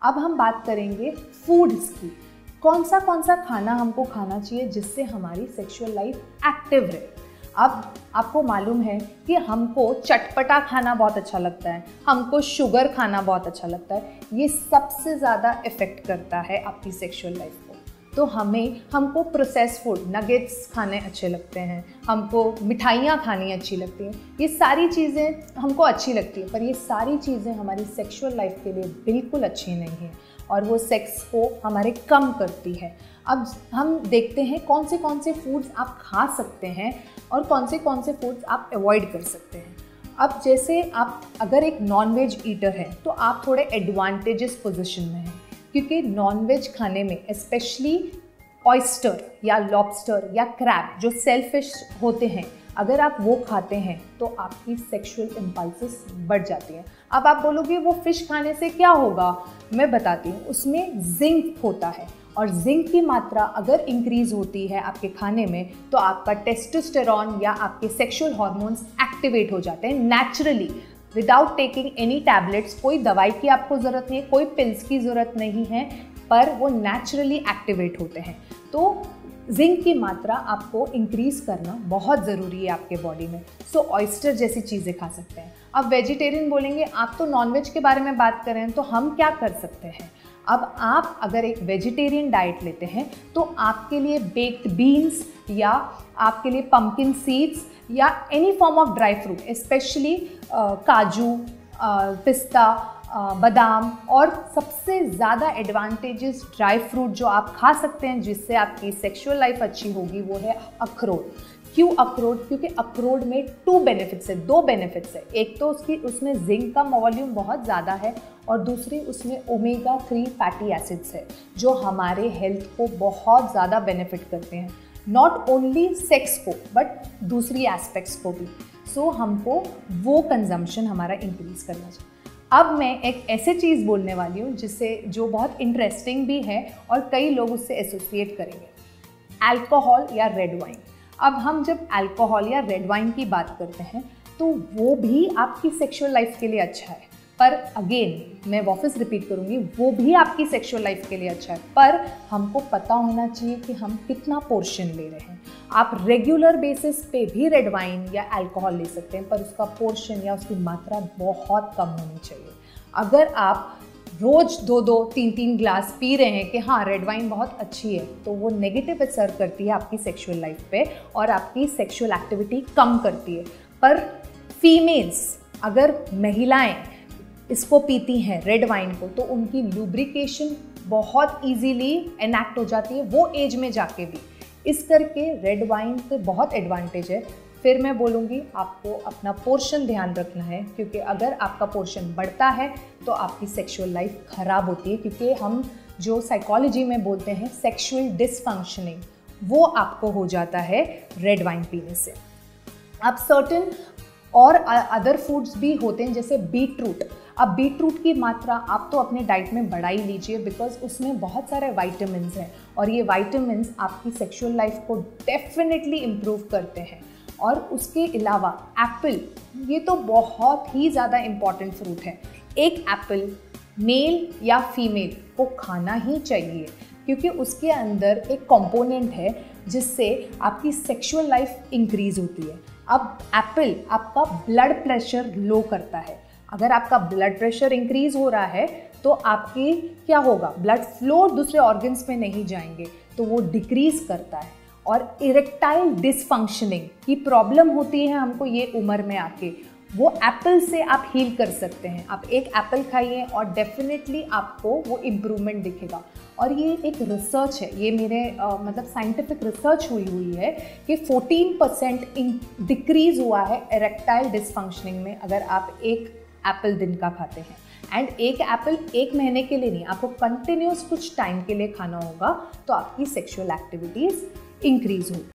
अब हम बात करेंगे फूड्स की। कौन सा खाना हमको खाना चाहिए जिससे हमारी सेक्सुअल लाइफ एक्टिव रहे। अब आपको मालूम है कि हमको चटपटा खाना बहुत अच्छा लगता है, हमको शुगर खाना बहुत अच्छा लगता है। ये सबसे ज़्यादा इफ़ेक्ट करता है आपकी सेक्सुअल लाइफ को। तो हमको प्रोसेस फूड, नगेट्स खाने अच्छे लगते हैं, हमको मिठाइयाँ खानी अच्छी लगती हैं। ये सारी चीज़ें हमको अच्छी लगती हैं, पर ये सारी चीज़ें हमारी सेक्सुअल लाइफ के लिए बिल्कुल अच्छी नहीं हैं और वो सेक्स को हमारे कम करती है। अब हम देखते हैं कौन से फूड्स आप खा सकते हैं और कौन से फूड्स आप अवॉइड कर सकते हैं। अब जैसे आप अगर एक नॉन वेज ईटर हैं तो आप थोड़े एडवांटेजेस पोजीशन में हैं, क्योंकि नॉन वेज खाने में स्पेशली ऑयस्टर या लॉबस्टर या क्रैब जो सेलफिश होते हैं, अगर आप वो खाते हैं तो आपकी सेक्सुअल इम्पल्सेस बढ़ जाती हैं। अब आप बोलोगे वो फ़िश खाने से क्या होगा, मैं बताती हूँ। उसमें जिंक होता है और जिंक की मात्रा अगर इंक्रीज़ होती है आपके खाने में तो आपका टेस्टोस्टेरॉन या आपके सेक्सुअल हार्मोन्स एक्टिवेट हो जाते हैं naturally, without taking any tablets. कोई दवाई की आपको ज़रूरत नहीं है, कोई पिल्स की ज़रूरत नहीं है, पर वो नेचुरली एक्टिवेट होते हैं। तो जिंक की मात्रा आपको इंक्रीज़ करना बहुत ज़रूरी है आपके बॉडी में। सो ऑयस्टर जैसी चीज़ें खा सकते हैं। अब वेजिटेरियन बोलेंगे, आप तो नॉनवेज के बारे में बात कर रहे हैं, तो हम क्या कर सकते हैं। अब आप अगर एक वेजिटेरियन डाइट लेते हैं तो आपके लिए बेक्ड बीन्स या आपके लिए पम्पकिन सीड्स या any form of dry fruit, specially काजू, पिस्ता, बादाम, और सबसे ज़्यादा एडवांटेजेस ड्राई फ्रूट जो आप खा सकते हैं जिससे आपकी सेक्सुअल लाइफ अच्छी होगी वो है अखरोट। क्यों अखरोट? क्योंकि अखरोट में दो बेनिफिट्स है। एक तो उसमें जिंक का वॉल्यूम बहुत ज़्यादा है और दूसरी उसमें ओमेगा 3 फैटी एसिड्स है जो हमारे हेल्थ को बहुत ज़्यादा बेनिफिट करते हैं, नॉट ओनली सेक्स को बट दूसरी एस्पेक्ट्स को भी। सो हमको वो कंजम्पशन हमारा इंक्रीज़ करना चाहिए। अब मैं एक ऐसे चीज़ बोलने वाली हूँ जो बहुत इंटरेस्टिंग भी है और कई लोग उससे एसोसिएट करेंगे, अल्कोहल या रेड वाइन। अब हम जब अल्कोहल या रेड वाइन की बात करते हैं तो वो भी आपकी सेक्सुअल लाइफ के लिए अच्छा है, पर अगेन मैं वापस रिपीट करूँगी, वो भी आपकी सेक्सुअल लाइफ के लिए अच्छा है, पर हमको पता होना चाहिए कि हम कितना पोर्शन ले रहे हैं। आप रेगुलर बेसिस पे भी रेड वाइन या अल्कोहल ले सकते हैं, पर उसका पोर्शन या उसकी मात्रा बहुत कम होनी चाहिए। अगर आप रोज़ 2-2, 3-3 ग्लास पी रहे हैं कि हाँ रेड वाइन बहुत अच्छी है, तो वो नेगेटिव असर करती है आपकी सेक्सुअल लाइफ पे और आपकी सेक्सुअल एक्टिविटी कम करती है। पर फीमेल्स, अगर महिलाएं इसको पीती हैं रेड वाइन को, तो उनकी लुब्रिकेशन बहुत इजीली एनैक्ट हो जाती है वो एज में जाके भी। इस करके रेड वाइन से बहुत एडवांटेज है। फिर मैं बोलूँगी आपको अपना पोर्शन ध्यान रखना है, क्योंकि अगर आपका पोर्शन बढ़ता है तो आपकी सेक्सुअल लाइफ ख़राब होती है, क्योंकि हम जो साइकोलॉजी में बोलते हैं सेक्सुअल डिसफंक्शनिंग, वो आपको हो जाता है रेड वाइन पीने से। अब सर्टेन और अदर फूड्स भी होते हैं जैसे बीटरूट। अब बीटरूट की मात्रा आप तो अपने डाइट में बढ़ा ही लीजिए, बिकॉज उसमें बहुत सारे वाइटामिन्स हैं और ये वाइटामिन्स आपकी सेक्सुअल लाइफ को डेफिनेटली इम्प्रूव करते हैं। और उसके अलावा एप्पल, ये तो बहुत ही ज़्यादा इम्पॉर्टेंट फ्रूट है। एक एप्पल मेल या फीमेल को खाना ही चाहिए, क्योंकि उसके अंदर एक कंपोनेंट है जिससे आपकी सेक्सुअल लाइफ इंक्रीज़ होती है। अब एप्पल आपका ब्लड प्रेशर लो करता है। अगर आपका ब्लड प्रेशर इंक्रीज़ हो रहा है तो आपकी क्या होगा, ब्लड फ्लो दूसरे ऑर्गन्स में नहीं जाएंगे, तो वो डिक्रीज़ करता है। और इरेक्टाइल डिसफंक्शनिंग की प्रॉब्लम होती है हमको ये उम्र में आके, वो एप्पल से आप हील कर सकते हैं। आप एक एप्पल खाइए और डेफिनेटली आपको वो इम्प्रूवमेंट दिखेगा। और ये एक रिसर्च है, ये मेरे मतलब साइंटिफिक रिसर्च हुई है कि 14% डिक्रीज़ हुआ है इरेक्टाइल डिसफंक्शनिंग में अगर आप एक एप्पल दिन का खाते हैं। एंड एक एप्पल 1 महीने के लिए नहीं, आपको कंटिन्यूस कुछ टाइम के लिए खाना होगा, तो आपकी सेक्सुअल एक्टिविटीज़ इंक्रीज होगी।